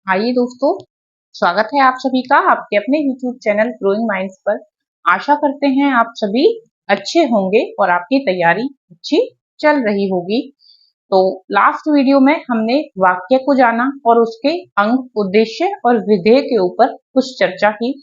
आइए दोस्तों, स्वागत है आप सभी का आपके अपने YouTube चैनल ग्रोइंग माइंड्स पर। आशा करते हैं आप सभी अच्छे होंगे और आपकी तैयारी अच्छी चल रही होगी। तो लास्ट वीडियो में हमने वाक्य को जाना और उसके अंग, उद्देश्य और विधेय के ऊपर कुछ चर्चा की।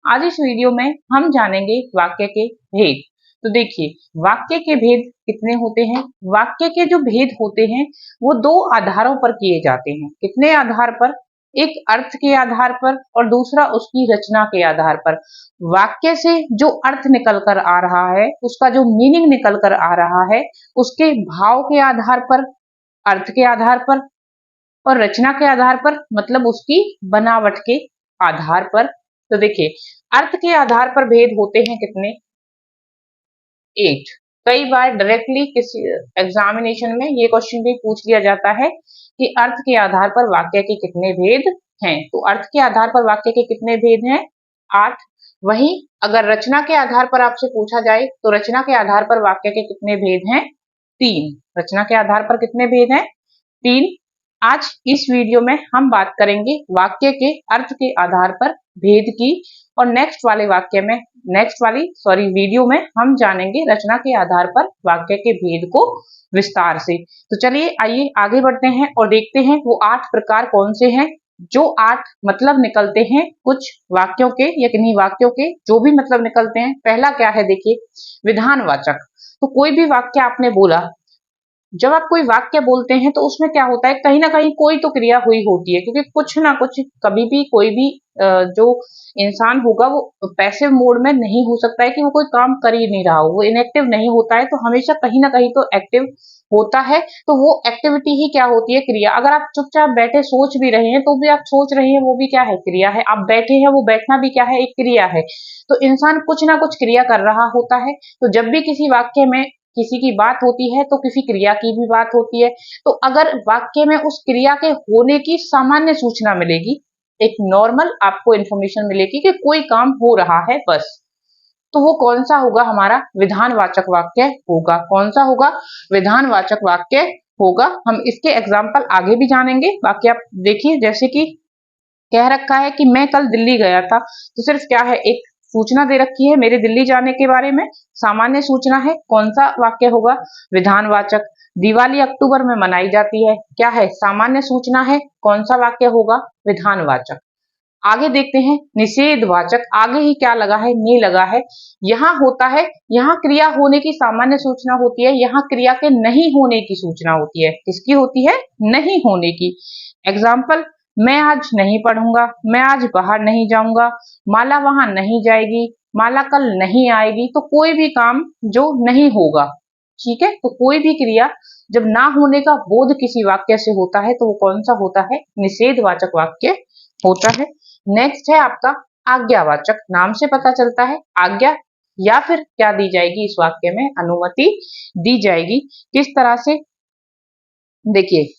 आज इस वीडियो में हम जानेंगे वाक्य के भेद। तो देखिए, वाक्य के भेद कितने होते हैं। वाक्य के जो भेद होते हैं वो दो आधारों पर किए जाते हैं। कितने आधार पर? एक अर्थ के आधार पर और दूसरा उसकी रचना के आधार पर। वाक्य से जो अर्थ निकल कर आ रहा है, उसका जो मीनिंग निकल कर आ रहा है, उसके भाव के आधार पर, अर्थ के आधार पर और रचना के आधार पर, मतलब उसकी बनावट के आधार पर। तो देखिए, अर्थ के आधार पर भेद होते हैं कितने? 8। कई बार डायरेक्टली किसी एग्जामिनेशन में ये क्वेश्चन भी पूछ लिया जाता है कि अर्थ के आधार पर वाक्य के कितने भेद हैं। तो अर्थ के आधार पर वाक्य के कितने भेद हैं? 8। वहीं अगर रचना के आधार पर आपसे पूछा जाए तो रचना के आधार पर वाक्य के कितने भेद हैं? 3। रचना के आधार पर कितने भेद हैं? 3। आज इस वीडियो में हम बात करेंगे वाक्य के अर्थ के आधार पर भेद की और नेक्स्ट वाली वीडियो में हम जानेंगे रचना के आधार पर वाक्य के भेद को विस्तार से। तो चलिए आइए आगे बढ़ते हैं और देखते हैं वो 8 प्रकार कौन से हैं। जो 8 मतलब निकलते हैं कुछ वाक्यों के या किन्हीं वाक्यों के जो भी मतलब निकलते हैं। पहला क्या है देखिए, विधानवाचक। तो कोई भी वाक्य आपने बोला, जब आप कोई वाक्य बोलते हैं तो उसमें क्या होता है, कहीं ना कहीं कोई तो क्रिया हुई होती है, क्योंकि कुछ ना कुछ कभी भी कोई भी जो इंसान होगा वो पैसिव मोड में नहीं हो सकता है कि वो कोई काम कर ही नहीं रहा हो, वो इनएक्टिव नहीं होता है, तो हमेशा कहीं ना कहीं तो एक्टिव होता है। तो वो एक्टिविटी ही क्या होती है? क्रिया। अगर आप चुपचाप बैठे सोच भी रहे हैं तो भी आप सोच रहे हैं, वो भी क्या है? क्रिया है। आप बैठे हैं, वो बैठना भी क्या है? एक क्रिया है। तो इंसान कुछ ना कुछ क्रिया कर रहा होता है। तो जब भी किसी वाक्य में किसी की बात होती है तो किसी क्रिया की भी बात होती है। तो अगर वाक्य में उस क्रिया के होने की सामान्य सूचना मिलेगी, एक नॉर्मल आपको इंफॉर्मेशन मिलेगी कि कोई काम हो रहा है बस, तो वो कौन सा होगा? हमारा विधानवाचक वाक्य होगा। कौन सा होगा? विधानवाचक वाक्य होगा। हम इसके एग्जाम्पल आगे भी जानेंगे। बाकी आप देखिए, जैसे कि कह रखा है कि मैं कल दिल्ली गया था, तो सिर्फ क्या है? एक सूचना दे रखी है मेरे दिल्ली जाने के बारे में, सामान्य सूचना है। कौन सा वाक्य होगा? विधानवाचक। दिवाली अक्टूबर में मनाई जाती है, क्या है? सामान्य सूचना है। कौन सा वाक्य होगा? विधानवाचक। आगे देखते हैं, निषेधवाचक। आगे ही क्या लगा है? ने लगा है। यहाँ होता है, यहाँ क्रिया होने की सामान्य सूचना होती है, यहाँ क्रिया के नहीं होने की सूचना होती है। किसकी होती है? नहीं होने की। एग्जाम्पल, मैं आज नहीं पढ़ूंगा, मैं आज बाहर नहीं जाऊंगा, माला वहां नहीं जाएगी, माला कल नहीं आएगी। तो कोई भी काम जो नहीं होगा, ठीक है, तो कोई भी क्रिया जब ना होने का बोध किसी वाक्य से होता है तो वो कौन सा होता है? निषेधवाचक वाक्य होता है। नेक्स्ट है आपका आज्ञावाचक। नाम से पता चलता है आज्ञा या फिर क्या दी जाएगी इस वाक्य में? अनुमति दी जाएगी। किस तरह से? देखिए,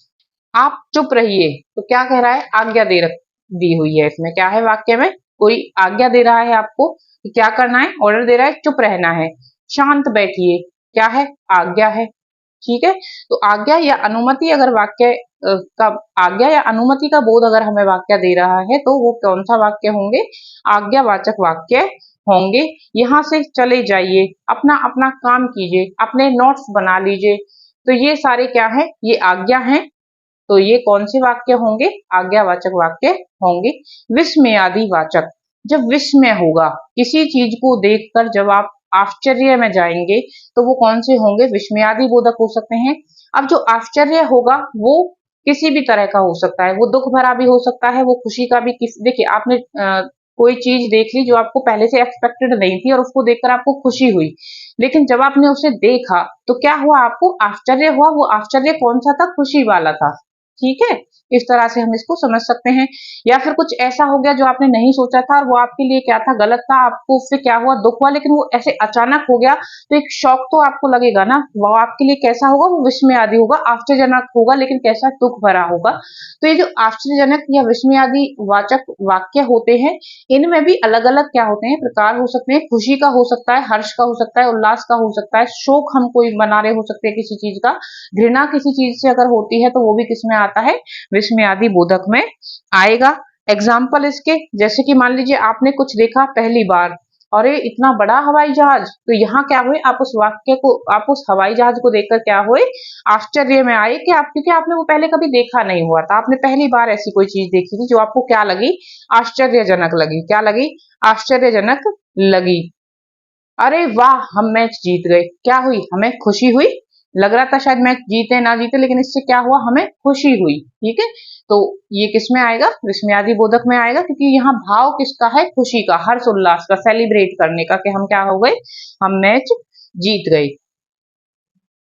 आप चुप रहिए, तो क्या कह रहा है? आज्ञा दी हुई है। इसमें क्या है? वाक्य में कोई आज्ञा दे रहा है आपको कि क्या करना है, ऑर्डर दे रहा है, चुप रहना है। शांत बैठिए, क्या है? आज्ञा है। ठीक है, तो आज्ञा या अनुमति अगर वाक्य का आज्ञा या अनुमति का बोध अगर हमें वाक्य दे रहा है तो वो कौन सा वाक्य होंगे? आज्ञावाचक वाक्य होंगे। यहाँ से चले जाइए, अपना अपना काम कीजिए, अपने नोट्स बना लीजिए। तो ये सारे क्या है? ये आज्ञा हैं। तो ये कौन से वाक्य होंगे? आज्ञावाचक वाक्य होंगे। विस्मयादि वाचक। जब विस्मय होगा किसी चीज को देखकर, जब आप आश्चर्य में जाएंगे तो वो कौन से होंगे? विस्मयादि बोधक हो सकते हैं। अब जो आश्चर्य होगा वो किसी भी तरह का हो सकता है, वो दुख भरा भी हो सकता है, वो खुशी का भी। देखिए, आपने कोई चीज देख ली जो आपको पहले से एक्सपेक्टेड नहीं थी और उसको देखकर आपको खुशी हुई, लेकिन जब आपने उसे देखा तो क्या हुआ? आपको आश्चर्य हुआ। वो आश्चर्य कौन सा था? खुशी वाला था। ठीक है, इस तरह से हम इसको समझ सकते हैं। या फिर कुछ ऐसा हो गया जो आपने नहीं सोचा था और वो आपके लिए क्या था? गलत था, आपको उससे क्या हुआ? दुख हुआ, लेकिन वो ऐसे अचानक हो गया तो एक शॉक तो आपको लगेगा ना। वो आपके लिए कैसा होगा? वो विस्मयादि होगा, आश्चर्यजनक होगा, लेकिन कैसा? दुख भरा होगा। तो ये जो आश्चर्यजनक या विस्मयादि वाचक वाक्य होते हैं, इनमें भी अलग अलग क्या होते हैं? प्रकार हो सकते हैं। खुशी का हो सकता है, हर्ष का हो सकता है, उल्लास का हो सकता है, शोक हम कोई मना रहे हो सकते हैं किसी चीज का, घृणा किसी चीज से अगर होती है तो वो भी किसमें आता है, विस्मयादि बोधक में आएगा। एग्जाम्पल इसके, जैसे कि मान लीजिए आपने कुछ देखा पहली बार, अरे इतना बड़ा हवाई जहाज, तो यहाँ क्या हुए, आप उस वाक्य को, आप उस हवाई जहाज को देखकर क्या हुए, आश्चर्य में आए कि आप, क्योंकि आपने वो पहले कभी देखा नहीं हुआ था, आपने पहली बार ऐसी कोई चीज देखी थी जो आपको क्या लगी, आश्चर्यजनक लगी। क्या लगी? आश्चर्यजनक लगी। अरे वाह, हम मैच जीत गए, क्या हुई, हमें खुशी हुई। लग रहा था शायद मैच जीते ना जीते, लेकिन इससे क्या हुआ, हमें खुशी हुई। ठीक है, तो ये किस में आएगा, विस्मयादि बोधक में आएगा, क्योंकि यहाँ भाव किसका है, खुशी का, हर्ष उल्लास का, सेलिब्रेट करने का, कि हम क्या हो गए, हम मैच जीत गए।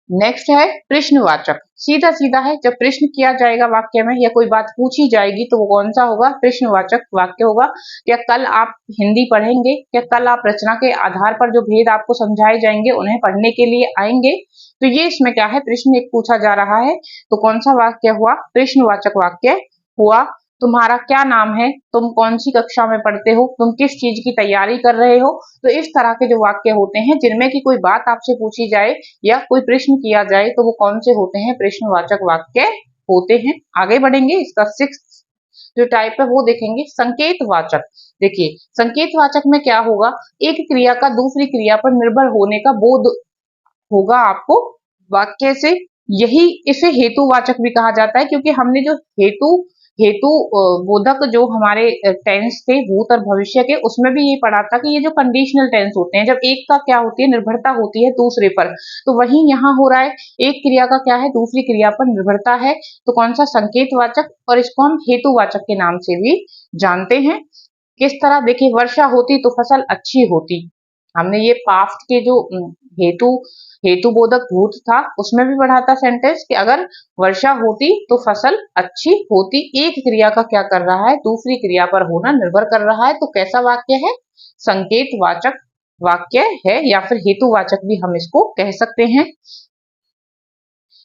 नेक्स्ट है प्रश्नवाचक। सीधा सीधा है, जब प्रश्न किया जाएगा वाक्य में या कोई बात पूछी जाएगी तो वो कौन सा होगा, प्रश्नवाचक वाक्य होगा। क्या कल आप हिंदी पढ़ेंगे, क्या कल आप रचना के आधार पर जो भेद आपको समझाए जाएंगे उन्हें पढ़ने के लिए आएंगे, तो ये इसमें क्या है, प्रश्न एक पूछा जा रहा है, तो कौन सा वाक्य हुआ, प्रश्नवाचक वाक्य हुआ। तुम्हारा क्या नाम है, तुम कौन सी कक्षा में पढ़ते हो, तुम किस चीज की तैयारी कर रहे हो, तो इस तरह के जो वाक्य होते हैं जिनमें की कोई बात आपसे पूछी जाए या कोई प्रश्न किया जाए, तो वो कौन से होते हैं, प्रश्नवाचक वाक्य होते हैं। आगे बढ़ेंगे, इसका 6th जो टाइप है वो देखेंगे, संकेतवाचक। देखिए संकेतवाचक में क्या होगा, एक क्रिया का दूसरी क्रिया पर निर्भर होने का बोध होगा आपको वाक्य से। यही इसे हेतुवाचक भी कहा जाता है, क्योंकि हमने जो हेतु हेतु बोधक जो हमारे टेंस थे भूत और भविष्य के, उसमें भी ये पढ़ा था कि ये जो कंडीशनल टेंस होते हैं, जब एक का क्या होती है, निर्भरता होती है दूसरे पर, तो वही यहाँ हो रहा है, एक क्रिया का क्या है, दूसरी क्रिया पर निर्भरता है, तो कौन सा, संकेतवाचक, और इसको हम हेतुवाचक के नाम से भी जानते हैं। किस तरह, देखिए वर्षा होती तो फसल अच्छी होती, हमने ये पास्ट के जो हेतु हेतु बोधक भूत था उसमें भी पढ़ा था सेंटेंस कि अगर वर्षा होती तो फसल अच्छी होती। एक क्रिया का क्या कर रहा है, दूसरी क्रिया पर होना निर्भर कर रहा है, तो कैसा वाक्य है, संकेतवाचक वाक्य है, या फिर हेतुवाचक भी हम इसको कह सकते हैं।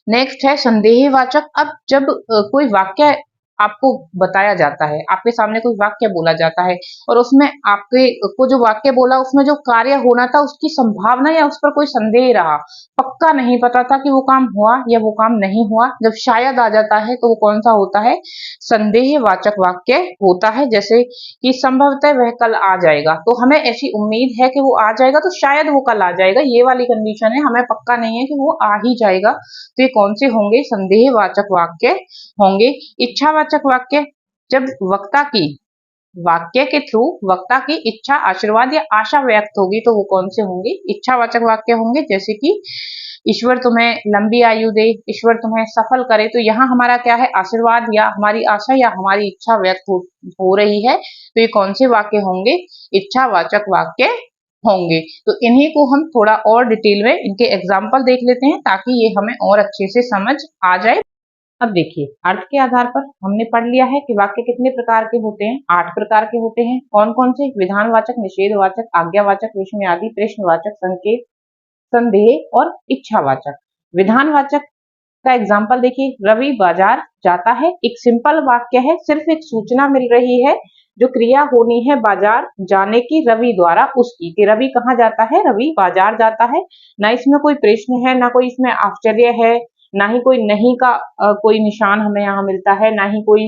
नेक्स्ट है संदेहवाचक। अब जब कोई वाक्य आपको बताया जाता है, आपके सामने कोई वाक्य बोला जाता है और उसमें आपके को जो वाक्य बोला उसमें जो कार्य होना था उसकी संभावना या उस पर कोई संदेह रहा, पक्का नहीं पता था कि वो काम हुआ या वो काम नहीं हुआ, जब शायद आ जाता है तो वो कौन सा होता है, संदेहवाचक वाक्य होता है। जैसे कि संभवतः वह कल आ जाएगा, तो हमें ऐसी उम्मीद है कि वो आ जाएगा, तो शायद वो कल आ जाएगा, ये वाली कंडीशन है, हमें पक्का नहीं है कि वो आ ही जाएगा, तो ये कौन से होंगे, संदेहवाचक वाक्य होंगे। इच्छावाचक वाक्य, जब वक्ता की वाक्य के थ्रू वक्ता की इच्छा, आशीर्वाद या आशा व्यक्त होगी तो वो कौन से होंगे, इच्छावाचक वाक्य होंगे। जैसे कि ईश्वर तुम्हें लंबी आयु दे, ईश्वर तुम्हें सफल करे, तो यहाँ हमारा क्या है, आशीर्वाद या हमारी आशा या हमारी इच्छा व्यक्त हो रही है, तो ये कौन से वाक्य होंगे, इच्छावाचक वाक्य होंगे। तो इन्हीं को हम थोड़ा और डिटेल में इनके एग्जाम्पल देख लेते हैं ताकि ये हमें और अच्छे से समझ आ जाए। अब देखिए अर्थ के आधार पर हमने पढ़ लिया है कि वाक्य कितने प्रकार के होते हैं, 8 प्रकार के होते हैं। कौन कौन से, विधानवाचक, निषेधवाचक, आज्ञावाचक, विस्मयादि, प्रश्नवाचक, संकेत, संदेह और इच्छावाचक। विधानवाचक का एग्जाम्पल देखिए, रवि बाजार जाता है, एक सिंपल वाक्य है, सिर्फ एक सूचना मिल रही है, जो क्रिया होनी है बाजार जाने की रवि द्वारा उसकी, कि रवि कहाँ जाता है, रवि बाजार जाता है। ना इसमें कोई प्रश्न है, ना कोई इसमें आश्चर्य है, ना ही कोई नहीं का कोई निशान हमें यहाँ मिलता है, ना ही कोई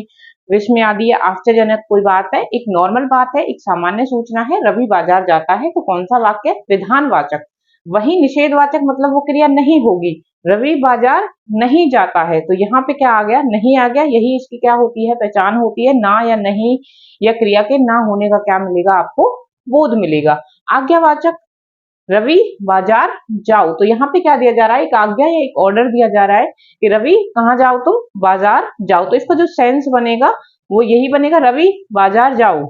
विस्मयादि या आश्चर्यजनक कोई बात है, एक नॉर्मल बात है, एक सामान्य सूचना है, रवि बाजार जाता है, तो कौन सा वाक्य, विधानवाचक। वही निषेधवाचक, मतलब वो क्रिया नहीं होगी, रवि बाजार नहीं जाता है, तो यहाँ पे क्या आ गया, नहीं आ गया, यही इसकी क्या होती है, पहचान होती है, ना या नहीं या क्रिया के ना होने का क्या मिलेगा आपको, बोध मिलेगा। आज्ञावाचक, रवि बाजार जाओ, तो यहाँ पे क्या दिया जा रहा है, एक आज्ञा या एक ऑर्डर दिया जा रहा है कि रवि कहाँ जाओ, तुम बाजार जाओ, तो इसका जो सेंस बनेगा वो यही बनेगा, रवि बाजार जाओ,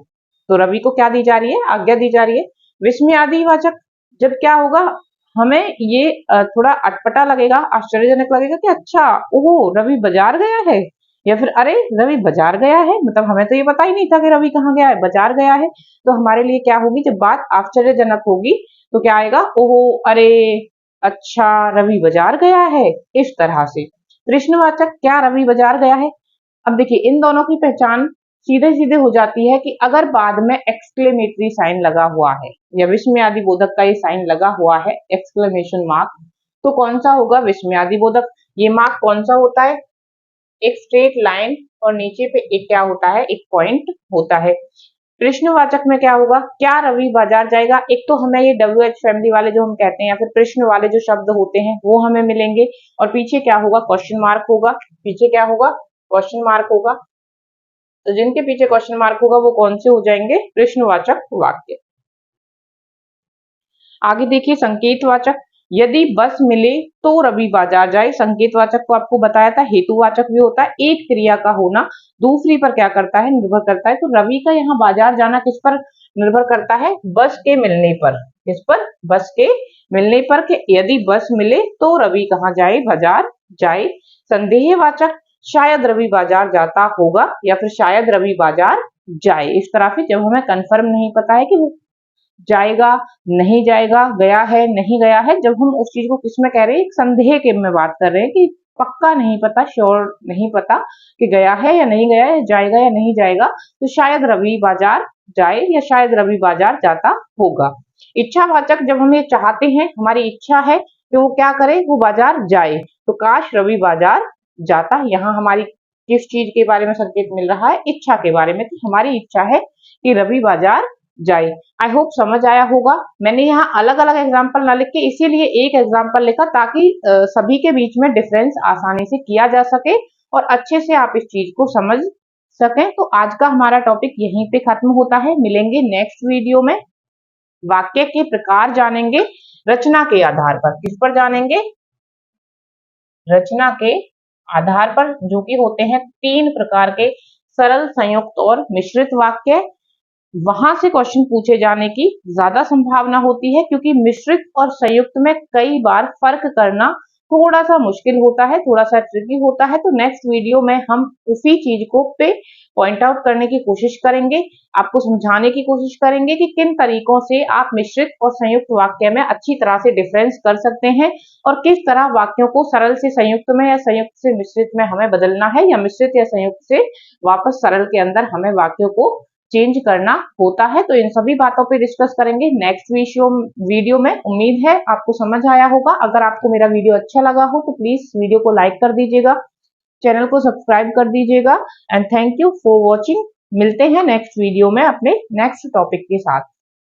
तो रवि को क्या दी जा रही है, आज्ञा दी जा रही है। विस्मयादि वाचक, जब क्या होगा, हमें ये थोड़ा अटपटा लगेगा, आश्चर्यजनक लगेगा कि अच्छा ओहो रवि बाजार गया है, या फिर अरे रवि बाजार गया है, मतलब हमें तो ये पता ही नहीं था कि रवि कहाँ गया है, बाजार गया है, तो हमारे लिए क्या होगी, जब बात आश्चर्यजनक होगी तो क्या आएगा, ओहो अरे अच्छा रवि बाजार गया है, इस तरह से। प्रश्नवाचक, क्या रवि बाजार गया है। अब देखिए इन दोनों की पहचान सीधे सीधे हो जाती है कि अगर बाद में एक्सक्लेमेटरी साइन लगा हुआ है या विस्मयादि बोधक का ये साइन लगा हुआ है, एक्सक्लेमेशन मार्क, तो कौन सा होगा, विस्मयादि बोधक। ये मार्क कौन सा होता है, एक स्ट्रेट लाइन और नीचे पे एक क्या होता है, एक पॉइंट होता है। प्रश्नवाचक में क्या होगा, क्या रवि बाजार जाएगा। एक तो हमें ये WH फैमिली वाले जो हम कहते हैं या फिर प्रश्न वाले जो शब्द होते हैं वो हमें मिलेंगे, और पीछे क्या होगा, क्वेश्चन मार्क होगा। पीछे क्या होगा, क्वेश्चन मार्क होगा। तो जिनके पीछे क्वेश्चन मार्क होगा वो कौन से हो जाएंगे, प्रश्नवाचक वाक्य। आगे देखिए संकेतवाचक, यदि बस मिले तो रवि बाजार जाए। संकेतवाचक को आपको बताया था हेतुवाचक भी होता है, एक क्रिया का होना दूसरी पर क्या करता है, निर्भर करता है। तो रवि का यहाँ बाजार जाना किस पर निर्भर करता है, बस के मिलने पर। किस पर, बस के मिलने पर, कि यदि बस मिले तो रवि कहाँ जाए, बाजार जाए। संदेहवाचक, शायद रवि बाजार जाता होगा या फिर शायद रवि बाजार जाए। इस तरह से जब हमें कंफर्म नहीं पता है कि वो जाएगा नहीं जाएगा, गया है नहीं गया है, जब हम उस चीज को किसमें कह रहे हैं, एक संदेह के में बात कर रहे हैं कि पक्का नहीं पता, श्योर नहीं पता कि गया है या नहीं गया है, जाएगा या नहीं जाएगा, तो शायद रवि बाजार जाए या शायद रवि बाजार जाता होगा। इच्छावाचक, जब हम ये चाहते हैं, हमारी इच्छा है कि वो क्या करे, वो बाजार जाए, तो काश रवि बाजार जाता। यहाँ हमारी किस चीज के बारे में संकेत मिल रहा है, इच्छा के बारे में। तो हमारी इच्छा है कि रवि बाजार जाए। आई होप समझ आया होगा। मैंने यहाँ अलग अलग एग्जाम्पल ना लिख के इसीलिए एक एग्जाम्पल लिखा, ताकि सभी के बीच में डिफरेंस आसानी से किया जा सके और अच्छे से आप इस चीज को समझ सकें। तो आज का हमारा टॉपिक यहीं पे खत्म होता है। मिलेंगे नेक्स्ट वीडियो में। वाक्य के प्रकार जानेंगे रचना के आधार पर। किस पर जानेंगे, रचना के आधार पर, जो कि होते हैं 3 प्रकार के, सरल, संयुक्त और मिश्रित वाक्य। वहां से क्वेश्चन पूछे जाने की ज्यादा संभावना होती है, क्योंकि मिश्रित और संयुक्त में कई बार फर्क करना थोड़ा सा मुश्किल होता है, थोड़ा सा ट्रिकी होता है। तो नेक्स्ट वीडियो में हम उसी चीज को पे पॉइंट आउट करने की कोशिश करेंगे, आपको समझाने की कोशिश करेंगे कि किन तरीकों से आप मिश्रित और संयुक्त वाक्य में अच्छी तरह से डिफरेंस कर सकते हैं, और किस तरह वाक्यों को सरल से संयुक्त में या संयुक्त से मिश्रित में हमें बदलना है, या मिश्रित या संयुक्त से वापस सरल के अंदर हमें वाक्यों को चेंज करना होता है। तो इन सभी बातों पे डिस्कस करेंगे नेक्स्ट वीडियो में। उम्मीद है आपको समझ आया होगा। अगर आपको मेरा वीडियो अच्छा लगा हो तो प्लीज वीडियो को लाइक कर दीजिएगा, चैनल को सब्सक्राइब कर दीजिएगा, and thank you for watching. मिलते हैं नेक्स्ट वीडियो में अपने नेक्स्ट टॉपिक के साथ।